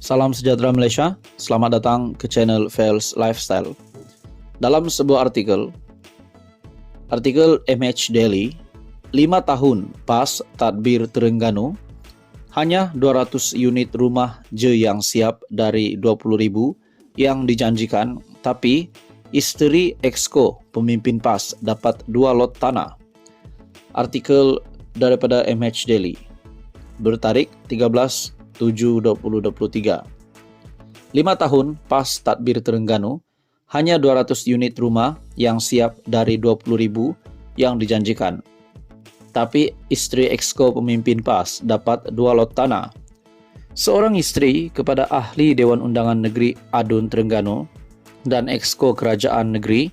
Salam sejahtera Malaysia, selamat datang ke channel Fels Lifestyle. Dalam sebuah artikel MH Daily, 5 tahun pas tadbir Terengganu, hanya 200 unit rumah je yang siap dari 20,000 yang dijanjikan, tapi isteri Exco pemimpin PAS dapat 2 lot tanah. Artikel daripada MH Daily bertarik 13/7/2023. 5 tahun pas tadbir Terengganu, hanya 200 unit rumah yang siap dari 20,000 yang dijanjikan. Tapi istri Exco pemimpin PAS dapat 2 lot tanah. Seorang istri kepada ahli Dewan Undangan Negeri Adun Terengganu dan Exco Kerajaan Negeri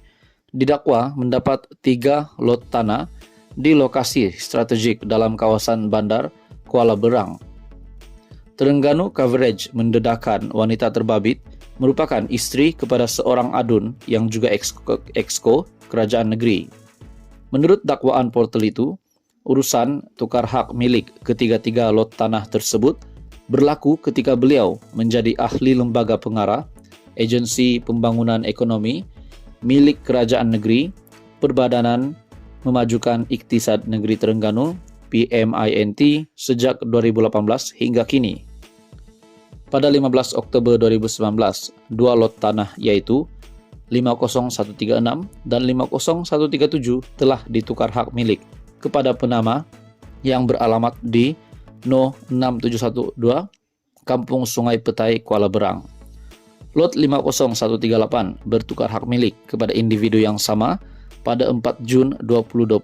didakwa mendapat 3 lot tanah di lokasi strategik dalam kawasan bandar Kuala Berang. Terengganu Coverage mendedahkan wanita terbabit merupakan istri kepada seorang adun yang juga Exco Kerajaan Negeri. Menurut dakwaan portal itu, urusan tukar hak milik ketiga-tiga lot tanah tersebut berlaku ketika beliau menjadi ahli lembaga pengarah Agensi Pembangunan Ekonomi milik Kerajaan Negeri Perbadanan Memajukan Iktisad Negeri Terengganu PMINT sejak 2018 hingga kini. Pada 15 Oktober 2019, 2 lot tanah yaitu 50136 dan 50137 telah ditukar hak milik kepada penama yang beralamat di No 6712 Kampung Sungai Petai, Kuala Berang. Lot 50138 bertukar hak milik kepada individu yang sama pada 4 Jun 2020,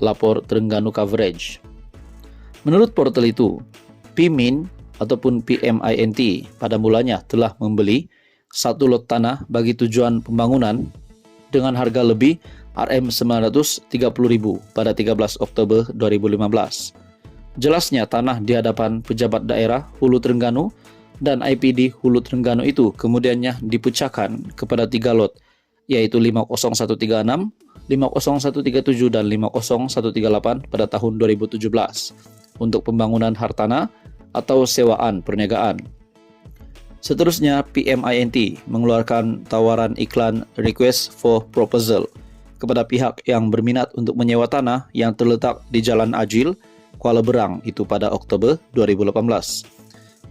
lapor Terengganu Coverage. Menurut portal itu, PMIN ataupun PMINT pada mulanya telah membeli 1 lot tanah bagi tujuan pembangunan dengan harga lebih RM930,000 pada 13 Oktober 2015. Jelasnya tanah di hadapan pejabat daerah Hulu Terengganu dan IPD Hulu Terengganu itu kemudiannya dipecahkan kepada 3 lot, yaitu 50136, 50137 dan 50138 pada tahun 2017 untuk pembangunan hartanah atau sewaan perniagaan. Seterusnya, PMINT mengeluarkan tawaran iklan Request for Proposal kepada pihak yang berminat untuk menyewa tanah yang terletak di Jalan Ajil, Kuala Berang itu pada Oktober 2018.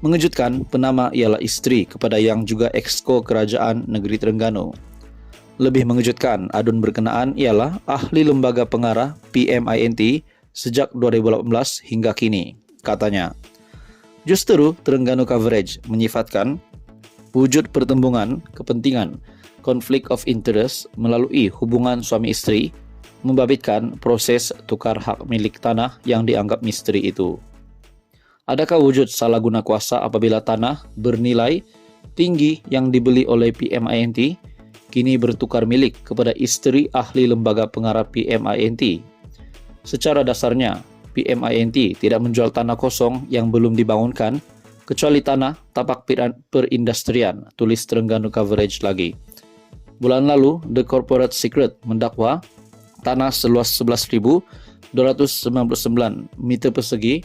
Mengejutkan, penama ialah istri kepada yang juga Exco Kerajaan Negeri Terengganu. Lebih mengejutkan, adun berkenaan ialah ahli lembaga pengarah PMINT sejak 2018 hingga kini. Katanya, justru Terengganu Coverage menyifatkan wujud pertembungan kepentingan konflik of interest melalui hubungan suami istri membabitkan proses tukar hak milik tanah yang dianggap misteri itu. Adakah wujud salah guna kuasa apabila tanah bernilai tinggi yang dibeli oleh PMINT kini bertukar milik kepada istri ahli lembaga pengarah PMINT? Secara dasarnya, PMINT tidak menjual tanah kosong yang belum dibangunkan kecuali tanah tapak perindustrian, tulis Terengganu Coverage lagi. Bulan lalu, The Corporate Secret mendakwa tanah seluas 11.299 meter persegi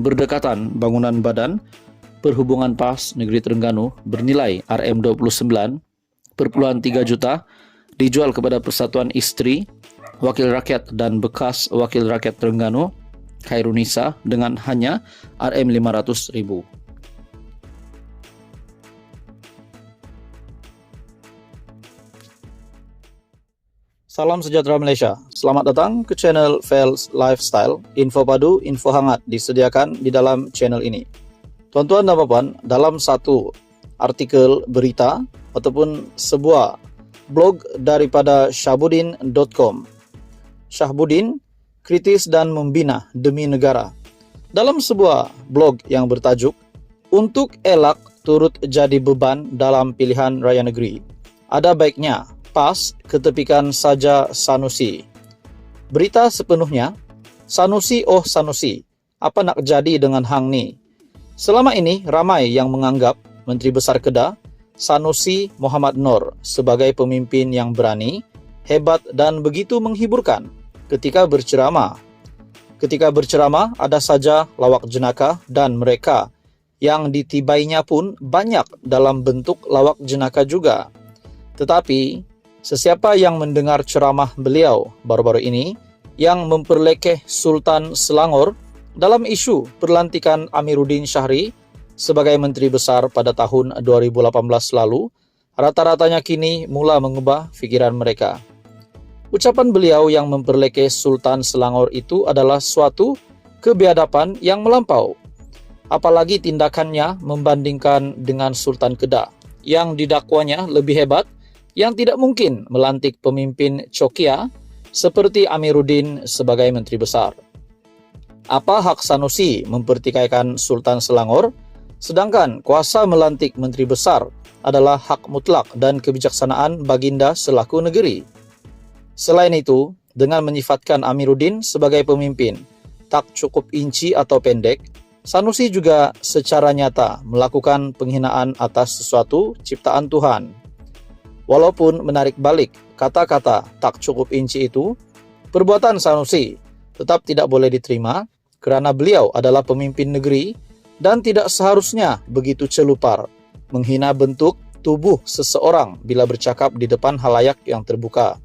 berdekatan bangunan Badan Perhubungan PAS Negeri Terengganu bernilai RM29,3 juta dijual kepada Persatuan Isteri, Wakil Rakyat dan bekas Wakil Rakyat Terengganu, Khairunisa, dengan hanya RM500,000. Salam sejahtera Malaysia. Selamat datang ke channel Fels Lifestyle. Info padu, info hangat disediakan di dalam channel ini. Tuan-tuan dan puan, dalam satu artikel berita ataupun sebuah blog daripada Syahbudin.com. Syahbudin kritis dan membina demi negara. Dalam sebuah blog yang bertajuk Untuk Elak Turut Jadi Beban Dalam Pilihan Raya Negeri, ada baiknya PAS ketepikan saja Sanusi. Berita sepenuhnya, Sanusi oh Sanusi, apa nak jadi dengan hang ni? Selama ini ramai yang menganggap Menteri Besar Kedah Sanusi Muhammad Noor sebagai pemimpin yang berani, hebat dan begitu menghiburkan ketika berceramah. Ketika berceramah ada saja lawak jenaka dan mereka Yang ditibainya pun banyak dalam bentuk lawak jenaka juga. Tetapi, sesiapa yang mendengar ceramah beliau baru-baru ini, yang memperlekeh Sultan Selangor dalam isu perlantikan Amiruddin Syahri sebagai Menteri Besar pada tahun 2018 lalu, rata-ratanya kini mula mengubah pikiran mereka. Ucapan beliau yang memperlekeh Sultan Selangor itu adalah suatu kebiadaban yang melampau. Apalagi tindakannya membandingkan dengan Sultan Kedah, yang didakwanya lebih hebat, yang tidak mungkin melantik pemimpin Chokia seperti Amiruddin sebagai Menteri Besar. Apa hak Sanusi mempertikaikan Sultan Selangor, sedangkan kuasa melantik Menteri Besar adalah hak mutlak dan kebijaksanaan Baginda selaku negeri. Selain itu, dengan menyifatkan Amiruddin sebagai pemimpin tak cukup inci atau pendek, Sanusi juga secara nyata melakukan penghinaan atas sesuatu ciptaan Tuhan. Walaupun menarik balik kata-kata tak cukup inci itu, perbuatan Sanusi tetap tidak boleh diterima karena beliau adalah pemimpin negeri dan tidak seharusnya begitu celupar menghina bentuk tubuh seseorang bila bercakap di depan halayak yang terbuka.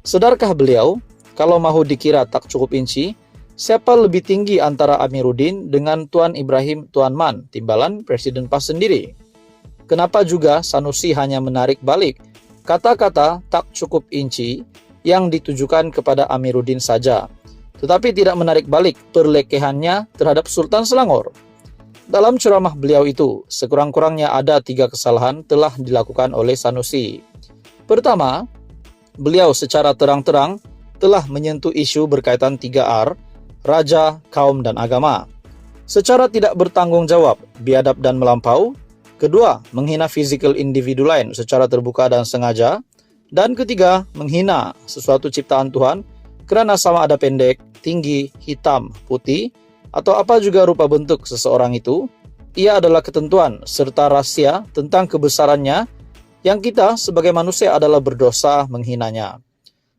Sadarkah beliau, kalau mahu dikira tak cukup inci, siapa lebih tinggi antara Amiruddin dengan Tuan Ibrahim Tuan Man, timbalan Presiden PAS sendiri? Kenapa juga Sanusi hanya menarik balik kata-kata tak cukup inci yang ditujukan kepada Amiruddin saja, tetapi tidak menarik balik perlekehannya terhadap Sultan Selangor? Dalam ceramah beliau itu, sekurang-kurangnya ada 3 kesalahan telah dilakukan oleh Sanusi. Pertama, beliau secara terang-terang telah menyentuh isu berkaitan 3R, raja, kaum, dan agama. Secara tidak bertanggung jawab, biadab dan melampau. Kedua, menghina physical individu lain secara terbuka dan sengaja. Dan ketiga, menghina sesuatu ciptaan Tuhan kerana sama ada pendek, tinggi, hitam, putih, atau apa juga rupa bentuk seseorang itu, ia adalah ketentuan serta rahasia tentang kebesarannya yang kita sebagai manusia adalah berdosa menghinanya.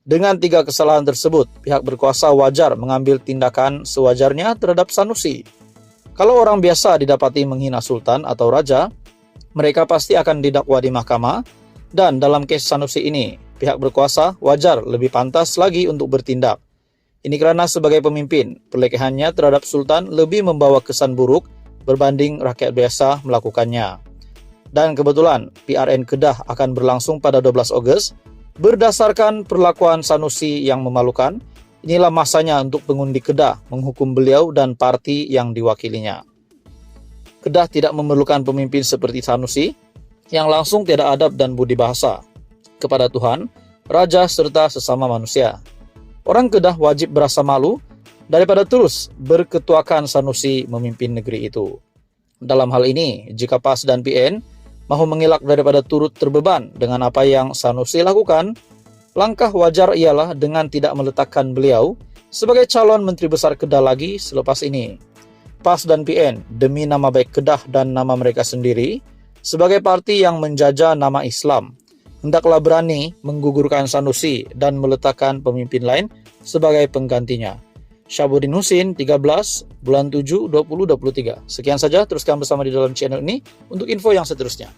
Dengan 3 kesalahan tersebut, pihak berkuasa wajar mengambil tindakan sewajarnya terhadap Sanusi. Kalau orang biasa didapati menghina sultan atau raja, mereka pasti akan didakwa di mahkamah, dan dalam kes Sanusi ini, pihak berkuasa wajar lebih pantas lagi untuk bertindak. Ini karena sebagai pemimpin, perlekehannya terhadap sultan lebih membawa kesan buruk berbanding rakyat biasa melakukannya. Dan kebetulan PRN Kedah akan berlangsung pada 12 Ogos. Berdasarkan perlakuan Sanusi yang memalukan, inilah masanya untuk pengundi Kedah menghukum beliau dan parti yang diwakilinya. Kedah tidak memerlukan pemimpin seperti Sanusi yang langsung tiada adab dan budi bahasa kepada Tuhan, raja serta sesama manusia. Orang Kedah wajib berasa malu daripada terus berketuakan Sanusi memimpin negeri itu. Dalam hal ini, jika PAS dan PN mahu mengelak daripada turut terbeban dengan apa yang Sanusi lakukan, langkah wajar ialah dengan tidak meletakkan beliau sebagai calon Menteri Besar Kedah lagi selepas ini. PAS dan PN demi nama baik Kedah dan nama mereka sendiri, sebagai parti yang menjajah nama Islam, hendaklah berani menggugurkan Sanusi dan meletakkan pemimpin lain sebagai penggantinya. Syabuddin Husin, 13 bulan 7 2023. Sekian saja, teruskan bersama di dalam channel ini untuk info yang seterusnya.